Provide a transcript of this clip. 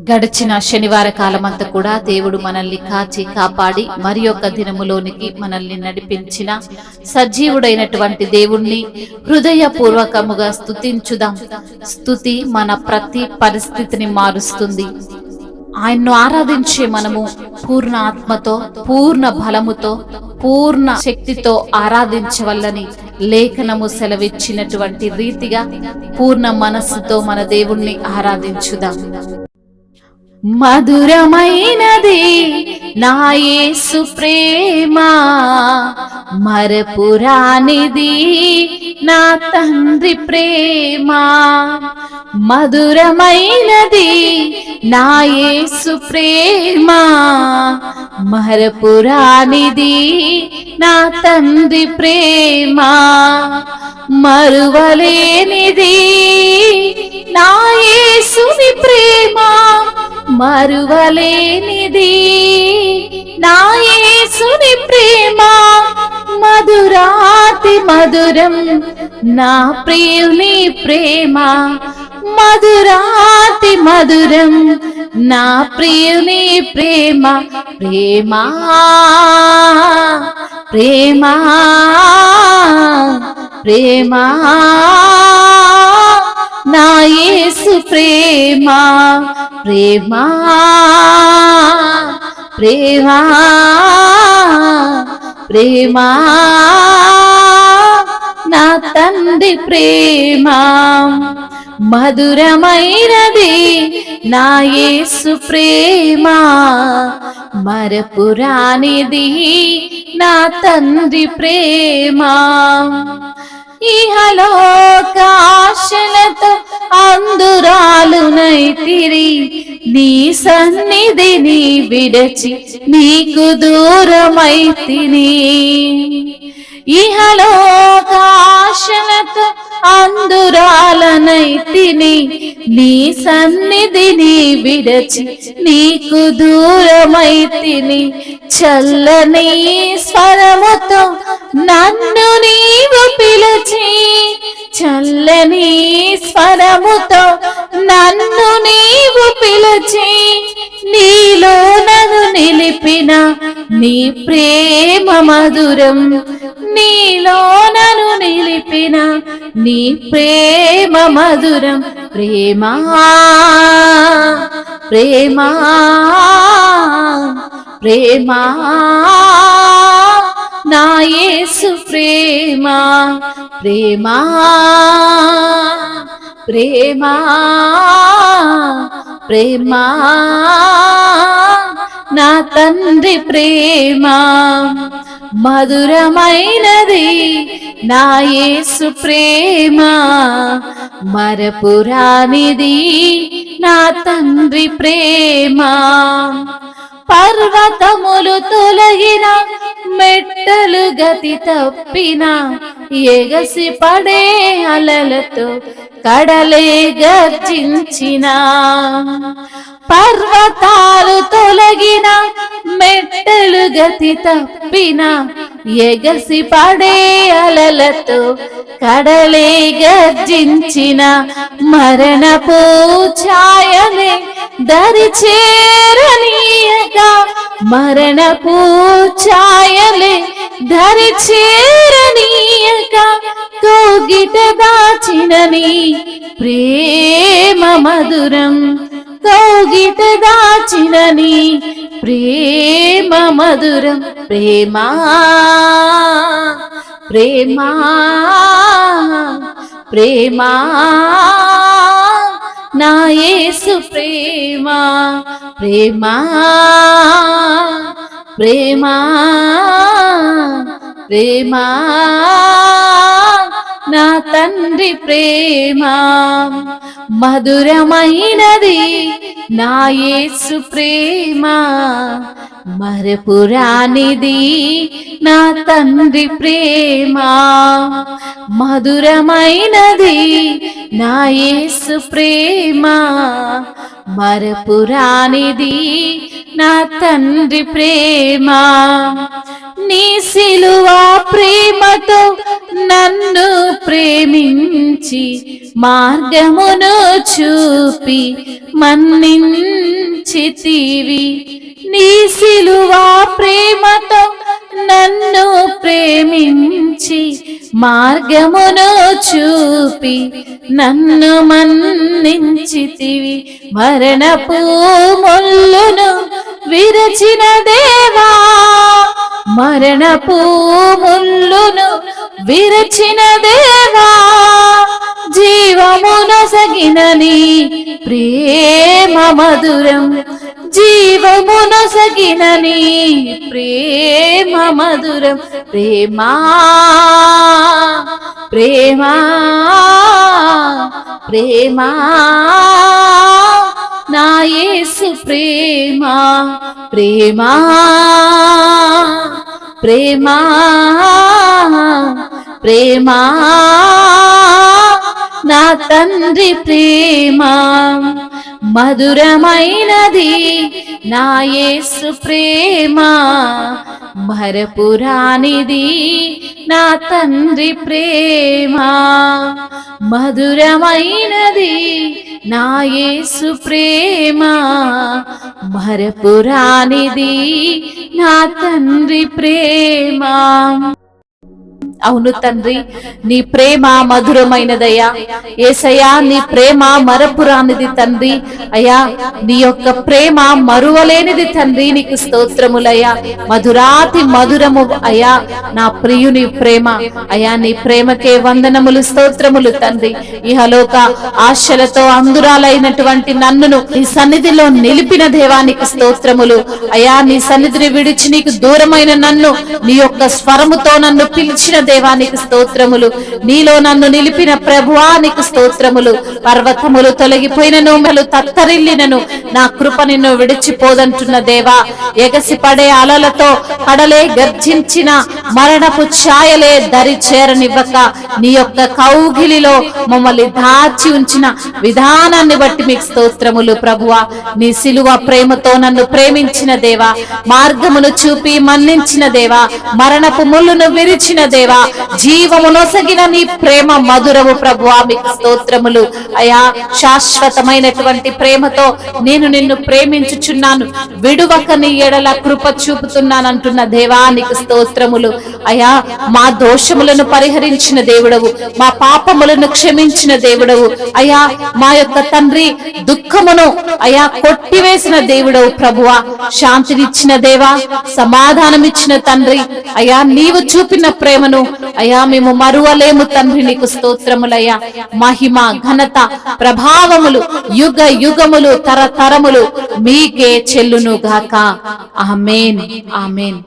గడిచిన శనివార కాలమంతా కూడా దేవుడు మనల్ని కాచి కాపాడి మరి యొక్క దినములోనికి మనల్ని నడిపించిన సజీవుడైనటువంటి దేవుణ్ణి హృదయపూర్వకముగా స్తుతించుదాం. స్తుతి మన ప్రతి పరిస్థితిని మారుస్తుంది. ఆయన్ను ఆరాధించే మనము పూర్ణ ఆత్మతో, పూర్ణ బలముతో, పూర్ణ శక్తితో ఆరాధించవల్లని లేఖనము సెలవిచ్చినటువంటి రీతిగా పూర్ణ మనస్సుతో మన దేవుణ్ణి ఆరాధించుదాం. మధురమైనది నా యేసు ప్రేమ, మరపురానిది నా తండ్రి ప్రేమ. మధురమైనది నా యేసు ప్రేమ, మరపురానిది నా తండ్రి ప్రేమ. మరువలేనిది నా యేసుని ప్రేమ, మరువలేనిది నా యేసుని ప్రేమ. మధురాతి మధురం నా ప్రియుని ప్రేమ, మధురాతి మధురం నా ప్రియుని ప్రేమ. ప్రేమ ప్రేమ ప్రేమ నా యేసు ప్రేమ. ప్రేమ ప్రేమ ప్రేమ నా తండ్రి ప్రేమ. మధురమైనది నా యేసు ప్రేమ, మరపురానిది నా తండ్రి ప్రేమ. ఇహలోకాశలతో అందురాలునైతిరి, నీ సన్నిధిని విడచి నీకు దూరమైతిని. ఇహలోకాశలతో అందురాలనైతిని, నీ సన్నిధిని విడచి నీకు దూరమైతిని. చల్లని స్వరముతో నన్ను నీవు పిలిచి, చల్లని స్వరముతో నన్ను నీవు పిలిచి, నీలో నన్ను నిలిపిన నీ ప్రేమ మధురం, నీలో నన్ను నిలిపిన నీ ప్రేమ మధురం. ప్రేమ ప్రేమ ప్రేమ నా యేసు ప్రేమ. ప్రేమ ప్రేమ ప్రేమ నా తండ్రి ప్రేమ. మధురమైనది నా యేసు ప్రేమ, మరపురానిది నా తండ్రి ప్రేమ. పర్వతములు తొలగిన, మెట్టలు గతి తప్పిన, ఎగసి పడే అలలతో కడలే గర్జించిన. పర్వతాలు తొలగిన, మెట్టలు గతి తప్పిన, ఎగసి పడే అలలతో కడలే గర్జించిన. మరణపు ఛాయలే దరి చేరనీయక, మరణపు ఛాయలే దరి చేరనీయక, కోగిట దాచిన నీ ప్రేమ మధురం, కోగిట దాచిన నీ ప్రేమ మధురం. ప్రేమ ప్రేమ ప్రేమ నా యేసు ప్రేమ. ప్రేమ ప్రేమ ప్రేమ నా తండ్రి ప్రేమ. మధురమైనది నా యేసు ప్రేమ, మరపురానిది నా తండ్రి ప్రేమ. మధురమైనది నా యేసు ప్రేమ, మరపురానిది నా తండ్రి ప్రేమ. నీ సిలువా ప్రేమతో నన్ను ప్రేమించి మార్గమును చూపి మన్నించితివి. నీ సిలువా ప్రేమతో నన్ను ప్రేమించి మార్గమును చూపి నన్ను మన్నించితివి. మరణపు ముల్లును విరచిన దేవా, మరణపు ముల్లును విరచిన దేవా, జీవమునొసగినని ప్రేమ మధురం, జీవమునొసగినని ప్రేమ మధురం. ప్రేమా ప్రేమా ప్రేమా నా యేసు ప్రేమా, ప్రేమా ప్రేమా ప్రేమా నా తండ్రి ప్రేమ. మధురమైనది నా యేసు ప్రేమ, మరపురానిది నా తండ్రి ప్రేమ. మధురమైనది నా యేసు ప్రేమ, మరపురానిది నా తండ్రి ప్రేమ. అవును తండ్రి, నీ ప్రేమ మధురమైనదయ్యా. యేసయ్యా, నీ ప్రేమ మరపురానిది తండ్రి. అయ్యా, నీ యొక్క ప్రేమ మరువలేనిది తండ్రి. నీకు స్తోత్రములయ్యా. మధురాతి మధురము అయ్యా నా ప్రియుని ప్రేమ. అయ్యా, నీ ప్రేమకే వందనములు, స్తోత్రములు తండ్రి. ఇహలోక ఆశలతో అందురాలైనటువంటి నన్నును నీ సన్నిధిలో నిలిపిన దేవానికి స్తోత్రములు. అయ్యా, నీ సన్నిధిని విడిచి నీకు దూరమైన నన్ను నీ యొక్క స్వరముతో నన్ను పిలిచిన దేవానికి స్తోత్రములు. నీలో నన్ను నిలిపిన ప్రభువానికి స్తోత్రములు. పర్వతములు తొలగిపోయినను, మెలు తత్తరిల్లినను నా కృప నిన్ను విడిచిపోదంటున్న దేవా, ఎగసి పడే అలలతో కడలే గర్జించిన మరణపు ఛాయలే దరి చేరనివ్వక నీ యొక్క కౌగిలిలో మమ్మల్ని దాచి ఉంచిన విధానాన్ని బట్టి మీకు స్తోత్రములు ప్రభువా. నీ సిలువ ప్రేమతో నన్ను ప్రేమించిన దేవా, మార్గమును చూపి మన్నించిన దేవా, మరణపు ముళ్ళును విరిచిన దేవా, జీవమునొసగిన నీ ప్రేమ మధురము ప్రభువా. మీకు స్తోత్రములు అయా. శాశ్వతమైనటువంటి ప్రేమతో నేను నిన్ను ప్రేమించుచున్నాను, విడువక నీ ఎడల కృప చూపుతున్నానంటున్న దేవానికి స్తోత్రములు అయా. మా దోషములను పరిహరించిన దేవుడవు, మా పాపములను క్షమించిన దేవుడవు అయా. మా యొక్క తండ్రి దుఃఖమును అయా కొట్టివేసిన దేవుడవు ప్రభువా. శాంతినిచ్చిన దేవా, సమాధానమిచ్చిన తండ్రి అయా. నీవు చూపిన ప్రేమను అయా మేము మరువలేము తండ్రి. నీకు స్తోత్రములయ్యా. మహిమ, ఘనత, ప్రభావములు యుగ యుగములు తరతరములు మీకే చెల్లును గాక. ఆమేన్, ఆమేన్.